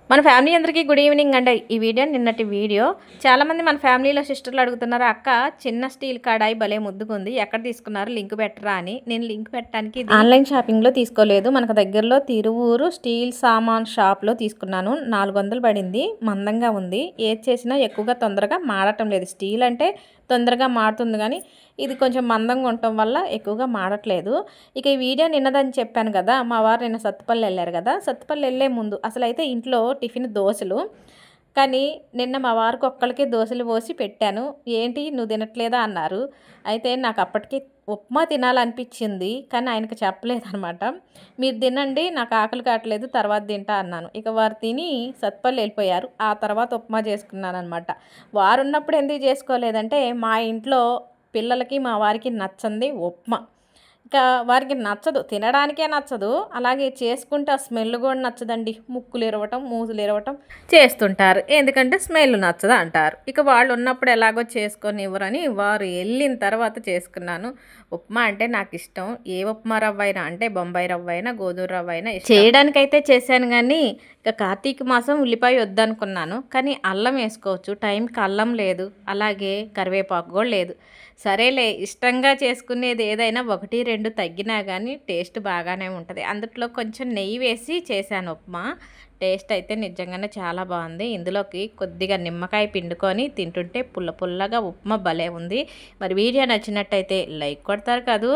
మన ఫ్యామిలీ అందరికీ good evening అండి. ఈ వీడియో నిన్నటి వీడియో. చాలామంది మన ఫ్యామిలీలో సిస్టర్లు అడుగుతున్నారు, అక్క చిన్న స్టీల్ కడాయి భలే ముద్దుకుంది, ఎక్కడ తీసుకున్నారు లింక్ పెట్టరా అని. నేను లింక్ పెట్టడానికి ఆన్లైన్ షాపింగ్లో తీసుకోలేదు, మనకు దగ్గరలో తిరువూరు స్టీల్ సామాన్ షాప్లో తీసుకున్నాను. 400 పడింది. మందంగా ఉంది, ఏది చేసినా ఎక్కువగా తొందరగా మాడటం లేదు. స్టీల్ అంటే తొందరగా మాడుతుంది, కానీ ఇది కొంచెం మందంగా ఉండటం వల్ల ఎక్కువగా మాడట్లేదు. ఇక ఈ వీడియో నిన్నదని చెప్పాను కదా, మా వారు నిన్న సత్తుపల్లి వెళ్ళారు కదా. సత్తుపల్లి వెళ్ళే ముందు అసలు అయితే ఇంట్లో టిఫిన్ దోశలు, కానీ నిన్న మా వారికి ఒక్కళ్ళకే దోశలు పోసి పెట్టాను. ఏంటి నువ్వు తినట్లేదా అన్నారు. అయితే నాకు అప్పటికి ఉప్మా తినాలనిపించింది, కానీ ఆయనకు చెప్పలేదనమాట. మీరు తినండి, నాకు ఆకలి కావట్లేదు, తర్వాత తింటా అన్నాను. ఇక వారు తిని సత్పల్లి వెళ్ళిపోయారు. ఆ తర్వాత ఉప్మా చేసుకున్నాను అనమాట. వారు ఉన్నప్పుడు ఎందుకు చేసుకోలేదంటే, మా ఇంట్లో పిల్లలకి మా వారికి నచ్చంది ఉప్మా. ఇక వారికి నచ్చదు, తినడానికే నచ్చదు, అలాగే చేసుకుంటే ఆ స్మెల్ కూడా నచ్చదండి. ముక్కులు ఇరవటం, మూజులు ఇరవటం చేస్తుంటారు, ఎందుకంటే స్మెల్ నచ్చదు అంటారు. ఇక వాళ్ళు ఉన్నప్పుడు ఎలాగో చేసుకొని ఇవ్వరని వారు వెళ్ళిన తర్వాత చేసుకున్నాను. ఉప్మా అంటే నాకు ఇష్టం. ఏ ఉప్మా రవ్వ అయినా, అంటే బొంబాయి రవ్వ అయినా, గోధుమ రవ్వ అయినా చేయడానికైతే చేశాను. కానీ ఇక కార్తీక మాసం ఉల్లిపాయ వద్దనుకున్నాను, కానీ అల్లం వేసుకోవచ్చు. టైంకి అల్లం లేదు, అలాగే కరివేపాకు కూడా లేదు. సరేలే, ఇష్టంగా చేసుకునేది ఏదైనా 1-2 తగ్గినా కానీ టేస్ట్ బాగానే ఉంటుంది. అందులో కొంచెం నెయ్యి వేసి చేశాను ఉప్మా. టేస్ట్ అయితే నిజంగానే చాలా బాగుంది. ఇందులోకి కొద్దిగా నిమ్మకాయ పిండుకొని తింటుంటే పుల్ల పుల్లగా ఉప్మా భలే ఉంది. మరి వీడియో నచ్చినట్టయితే లైక్ కొడతారు కదూ.